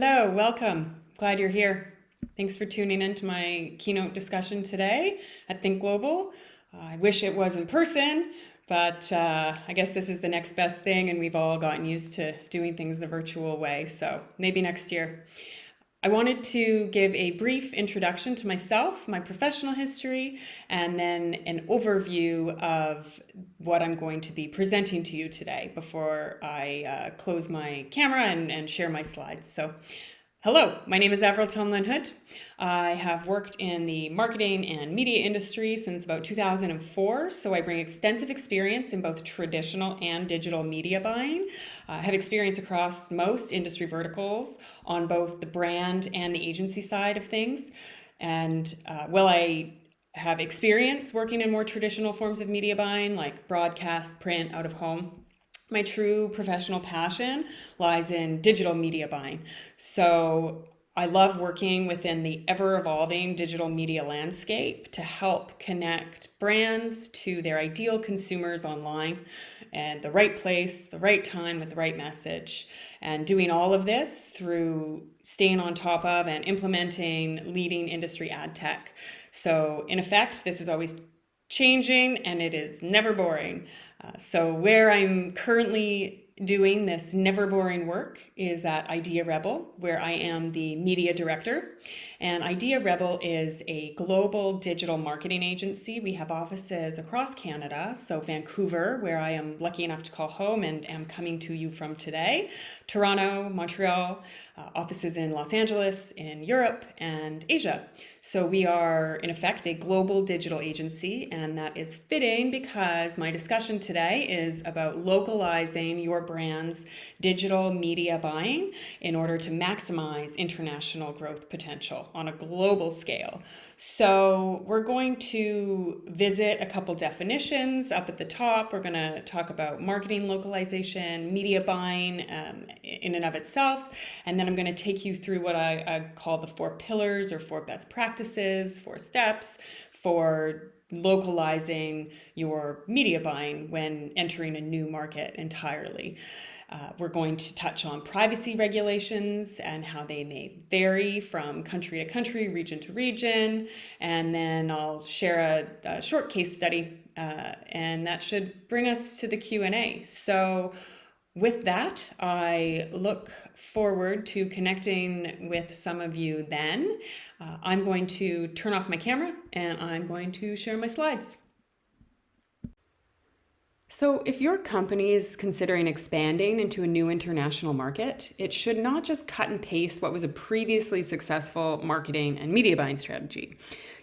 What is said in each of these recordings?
Hello, welcome. Glad you're here. Thanks for tuning in to my keynote discussion today at Think Global. I wish it was in person, but I guess this is the next best thing, and we've all gotten used to doing things the virtual way, so maybe next year. I wanted to give a brief introduction to myself, my professional history, and then an overview of what I'm going to be presenting to you today before I close my camera and share my slides. So, hello, my name is Avril Tomlin-Hood. I have worked in the marketing and media industry since about 2004, so I bring extensive experience in both traditional and digital media buying. I have experience across most industry verticals on both the brand and the agency side of things. And while I have experience working in more traditional forms of media buying like broadcast, print, out of home, my true professional passion lies in digital media buying. So I love working within the ever-evolving digital media landscape to help connect brands to their ideal consumers online and the right place, the right time with the right message. And doing all of this through staying on top of and implementing leading industry ad tech. So in effect, this is always changing and it is never boring. So where I'm currently doing this never boring work is at Idea Rebel, where I am the media director. And Idea Rebel is a global digital marketing agency. We have offices across Canada, so Vancouver, where I am lucky enough to call home and am coming to you from today, Toronto, Montreal, offices in Los Angeles, in Europe, and Asia. So we are, in effect, a global digital agency, and that is fitting because my discussion today is about localizing your brand's digital media buying in order to maximize international growth potential on a global scale. So we're going to visit a couple definitions up at the top. We're going to talk about marketing localization, media buying in and of itself, and then I'm going to take you through what I call the 4 pillars or 4 best practices, 4 steps for localizing your media buying when entering a new market entirely. We're going to touch on privacy regulations and how they may vary from country to country, region to region, and then I'll share a short case study, and that should bring us to the Q&A. So with that, I look forward to connecting with some of you then. I'm going to turn off my camera and I'm going to share my slides. So if your company is considering expanding into a new international market, it should not just cut and paste what was a previously successful marketing and media buying strategy.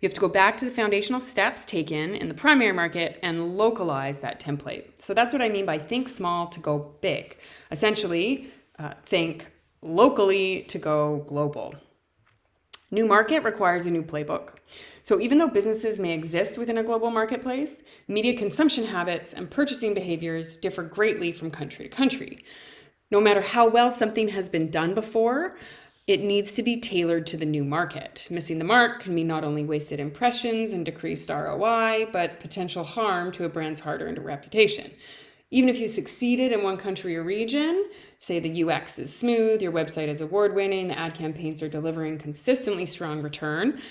You have to go back to the foundational steps taken in the primary market and localize that template. So that's what I mean by think small to go big. Essentially, think locally to go global. New market requires a new playbook. So even though businesses may exist within a global marketplace, media consumption habits and purchasing behaviors differ greatly from country to country. No matter how well something has been done before, it needs to be tailored to the new market. Missing the mark can mean not only wasted impressions and decreased ROI, but potential harm to a brand's hard-earned reputation. Even if you succeeded in one country or region, say the UX is smooth, your website is award-winning, the ad campaigns are delivering consistently strong return,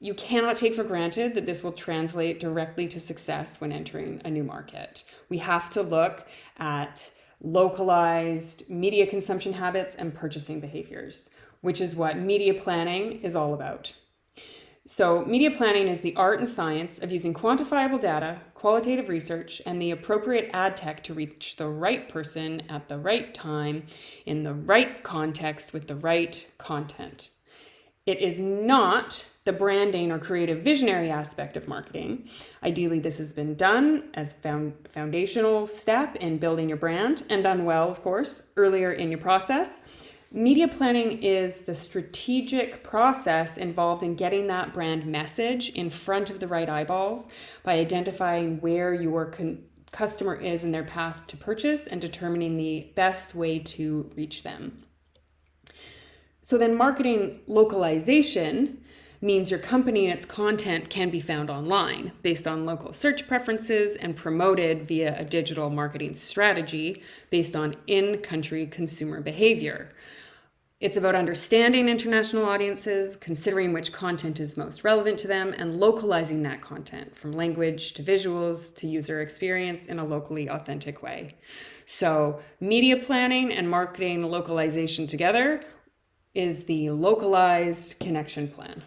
you cannot take for granted that this will translate directly to success when entering a new market. We have to look at localized media consumption habits and purchasing behaviors, which is what media planning is all about. So media planning is the art and science of using quantifiable data, qualitative research, and the appropriate ad tech to reach the right person at the right time in the right context with the right content. It is not the branding or creative visionary aspect of marketing. Ideally, this has been done as foundational step in building your brand and done well, of course, earlier in your process. Media planning is the strategic process involved in getting that brand message in front of the right eyeballs by identifying where your customer is in their path to purchase and determining the best way to reach them. So then marketing localization means your company and its content can be found online based on local search preferences and promoted via a digital marketing strategy based on in-country consumer behavior. It's about understanding international audiences, considering which content is most relevant to them, and localizing that content from language to visuals to user experience in a locally authentic way. So media planning and marketing localization together is the localized connection plan.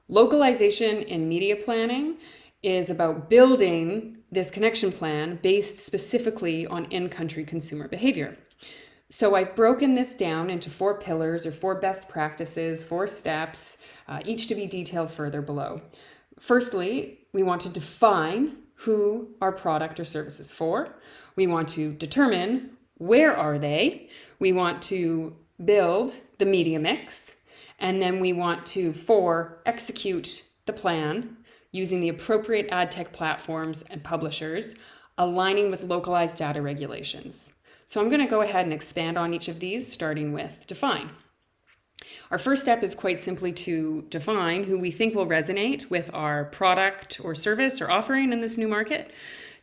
Localization in media planning is about building this connection plan based specifically on in-country consumer behavior. So I've broken this down into 4 pillars or 4 best practices, 4 steps, each to be detailed further below. Firstly, we want to define who our product or service is for. We want to determine where are they. We want to build the media mix. And then we want to, 4, execute the plan using the appropriate ad tech platforms and publishers, aligning with localized data regulations. So I'm going to go ahead and expand on each of these, starting with define. Our first step is quite simply to define who we think will resonate with our product or service or offering in this new market.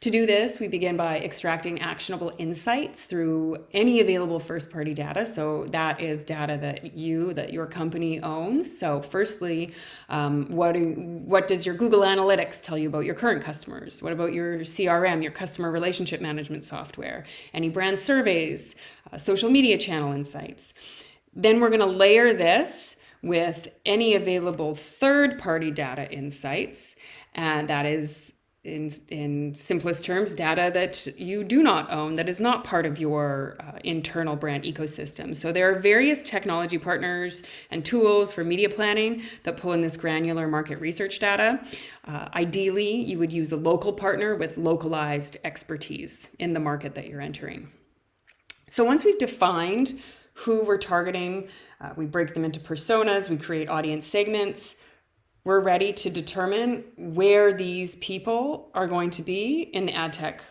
To do this, we begin by extracting actionable insights through any available first-party data. So that is data that your company owns. So firstly, what does your Google Analytics tell you about your current customers? What about your CRM, your customer relationship management software? Any brand surveys, social media channel insights? Then we're going to layer this with any available third-party data insights, and that is in simplest terms, data that you do not own, that is not part of your internal brand ecosystem. So there are various technology partners and tools for media planning that pull in this granular market research data. Ideally, you would use a local partner with localized expertise in the market that you're entering. So once we've defined who we're targeting, we break them into personas, we create audience segments. We're ready to determine where these people are going to be in the ad tech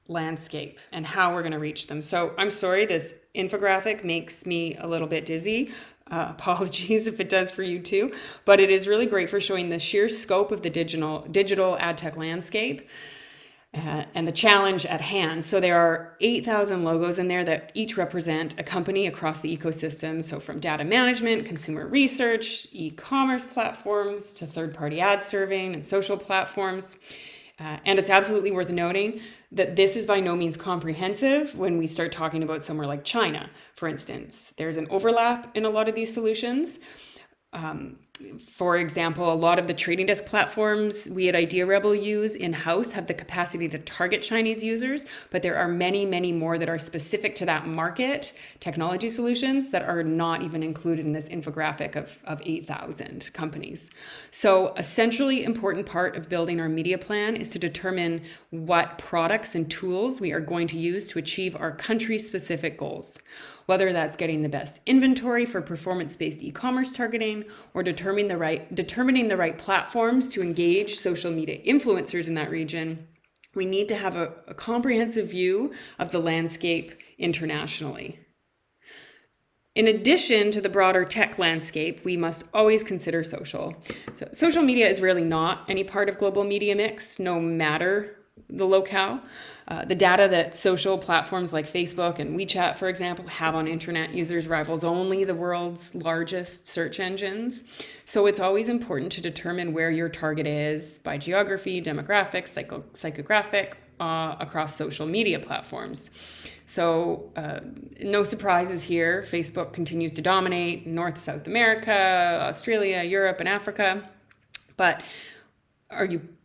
landscape and how we're going to reach them. So I'm sorry, this infographic makes me a little bit dizzy. Apologies if it does for you too, but it is really great for showing the sheer scope of the digital ad tech landscape and the challenge at hand. So there are 8,000 logos in there that each represent a company across the ecosystem. So from data management, consumer research, e-commerce platforms, to third-party ad serving and social platforms. And it's absolutely worth noting that this is by no means comprehensive when we start talking about somewhere like China, for instance. There's an overlap in a lot of these solutions. For example, a lot of the trading desk platforms we at Idea Rebel use in-house have the capacity to target Chinese users, but there are many, many more that are specific to that market, technology solutions that are not even included in this infographic of 8,000 companies. So a centrally important part of building our media plan is to determine what products and tools we are going to use to achieve our country-specific goals. Whether that's getting the best inventory for performance-based e-commerce targeting or determining the right platforms to engage social media influencers in that region, we need to have a comprehensive view of the landscape internationally. In addition to the broader tech landscape, we must always consider social. So social media is really not any part of global media mix, no matter the locale. The data that social platforms like Facebook and WeChat, for example, have on internet users rivals only the world's largest search engines. So it's always important to determine where your target is by geography, demographics, psychographic, across social media platforms. So no surprises here. Facebook continues to dominate North, South America, Australia, Europe, and Africa. But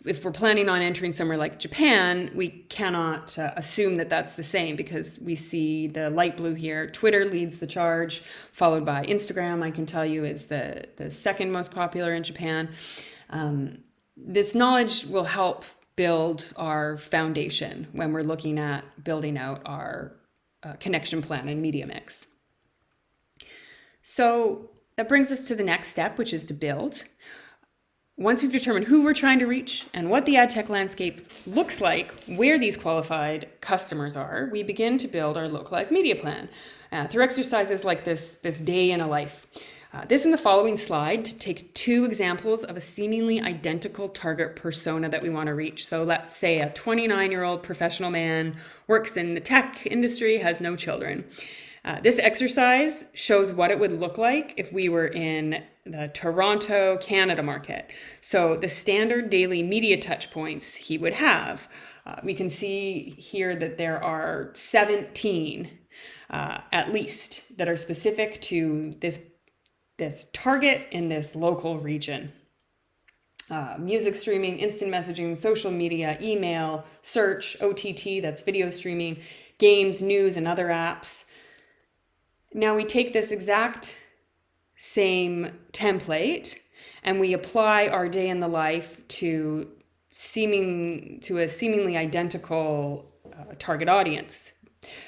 if we're planning on entering somewhere like Japan, we cannot assume that that's the same, because we see the light blue here. Twitter leads the charge, followed by Instagram, I can tell you, is the second most popular in Japan. This knowledge will help build our foundation when we're looking at building out our connection plan and media mix. So that brings us to the next step, which is to build. Once we've determined who we're trying to reach and what the ad tech landscape looks like, where these qualified customers are, we begin to build our localized media plan through exercises like this day in a life. This and the following slide take 2 examples of a seemingly identical target persona that we want to reach. So let's say a 29-year-old professional man works in the tech industry, has no children. This exercise shows what it would look like if we were in the Toronto, Canada market. So the standard daily media touch points he would have. We can see here that there are 17 at least that are specific to this target in this local region. Music streaming, instant messaging, social media, email, search, OTT, that's video streaming, games, news, and other apps. Now we take this exact same template and we apply our day in the life to a seemingly identical target audience.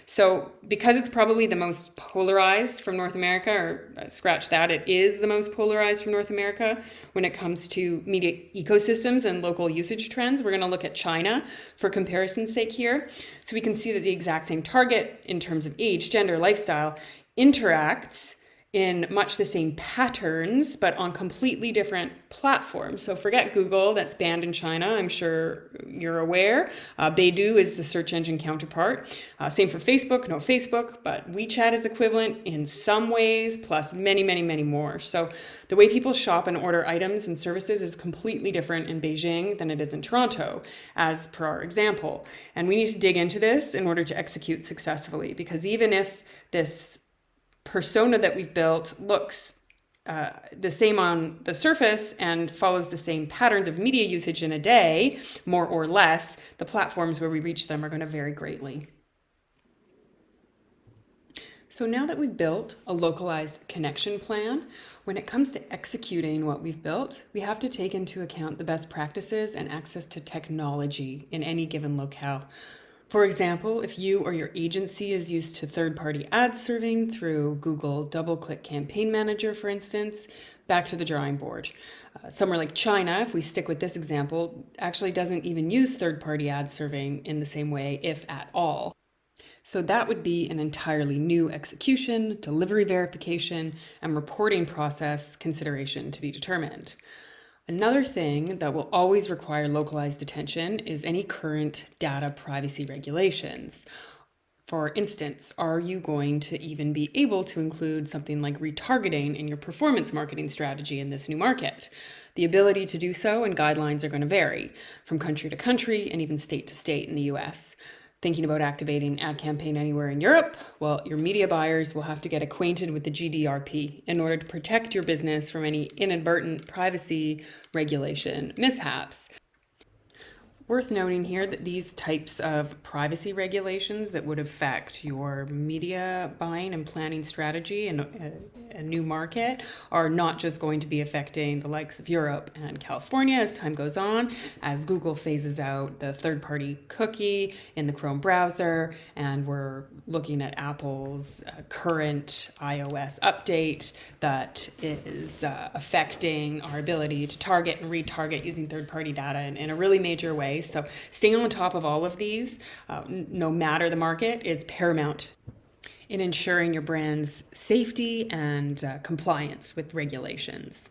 So because it's probably the most polarized from North America, or scratch that, it is the most polarized from North America when it comes to media ecosystems and local usage trends, we're going to look at China for comparison's sake here. So we can see that the exact same target in terms of age, gender, lifestyle interacts in much the same patterns, but on completely different platforms. So forget Google, that's banned in China, I'm sure you're aware. Baidu is the search engine counterpart. Same for Facebook, no Facebook, but WeChat is equivalent in some ways, plus many, many, many more. So the way people shop and order items and services is completely different in Beijing than it is in Toronto, as per our example. And we need to dig into this in order to execute successfully, because even if this persona that we've built looks the same on the surface and follows the same patterns of media usage in a day, more or less, the platforms where we reach them are going to vary greatly. So now that we've built a localized connection plan, when it comes to executing what we've built, we have to take into account the best practices and access to technology in any given locale. For example, if you or your agency is used to third-party ad serving through Google DoubleClick Campaign Manager, for instance, back to the drawing board. Somewhere like China, if we stick with this example, actually doesn't even use third-party ad serving in the same way, if at all. So that would be an entirely new execution, delivery verification, and reporting process consideration to be determined. Another thing that will always require localized attention is any current data privacy regulations. For instance, are you going to even be able to include something like retargeting in your performance marketing strategy in this new market? The ability to do so and guidelines are going to vary from country to country and even state to state in the US. Thinking about activating ad campaign anywhere in Europe? Well, your media buyers will have to get acquainted with the GDPR in order to protect your business from any inadvertent privacy regulation mishaps. Worth noting here that these types of privacy regulations that would affect your media buying and planning strategy in a new market are not just going to be affecting the likes of Europe and California as time goes on, as Google phases out the third-party cookie in the Chrome browser, and we're looking at Apple's current iOS update that is affecting our ability to target and retarget using third-party data in a really major way. So staying on top of all of these, no matter the market, is paramount in ensuring your brand's safety and compliance with regulations.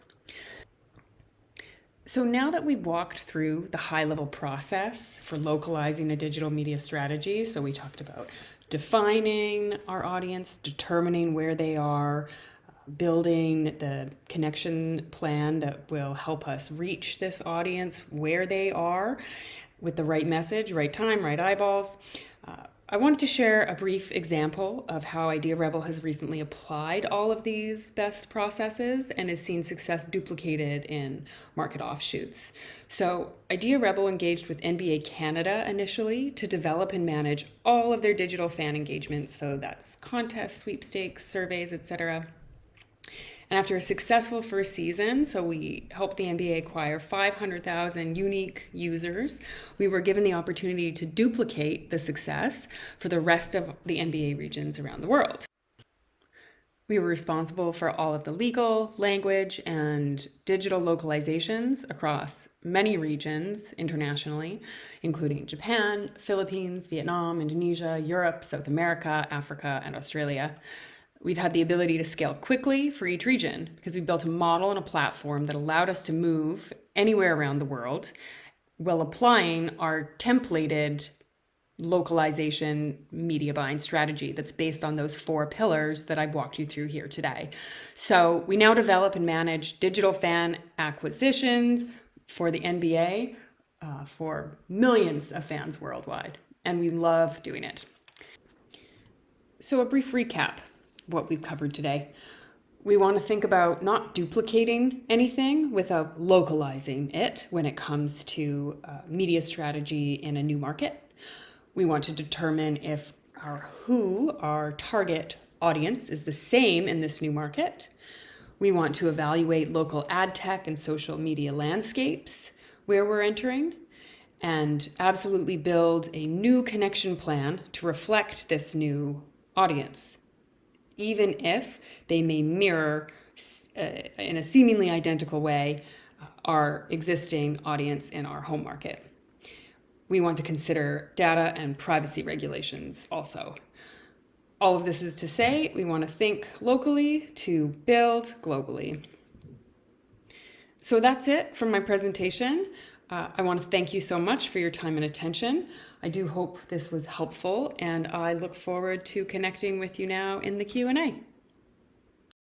So now that we've walked through the high-level process for localizing a digital media strategy, so we talked about defining our audience, determining where they are, building the connection plan that will help us reach this audience where they are with the right message, right time, right eyeballs. I wanted to share a brief example of how Idea Rebel has recently applied all of these best processes and has seen success duplicated in market offshoots. So Idea Rebel engaged with NBA Canada initially to develop and manage all of their digital fan engagement. So that's contests, sweepstakes, surveys, etc. And after a successful first season, so we helped the NBA acquire 500,000 unique users, we were given the opportunity to duplicate the success for the rest of the NBA regions around the world. We were responsible for all of the legal, language, and digital localizations across many regions internationally, including Japan, Philippines, Vietnam, Indonesia, Europe, South America, Africa, and Australia. We've had the ability to scale quickly for each region because we built a model and a platform that allowed us to move anywhere around the world while applying our templated localization media buying strategy that's based on those 4 pillars that I've walked you through here today. So we now develop and manage digital fan acquisitions for the NBA for millions of fans worldwide, and we love doing it. So a brief recap of what we've covered today. We want to think about not duplicating anything without localizing it when it comes to media strategy in a new market. We want to determine if our target audience is the same in this new market. We want to evaluate local ad tech and social media landscapes where we're entering, and absolutely build a new connection plan to reflect this new audience, even if they may mirror in a seemingly identical way our existing audience in our home market. We want to consider data and privacy regulations also. All of this is to say, we want to think locally to build globally. So that's it from my presentation. I want to thank you so much for your time and attention. I do hope this was helpful, and I look forward to connecting with you now in the Q&A.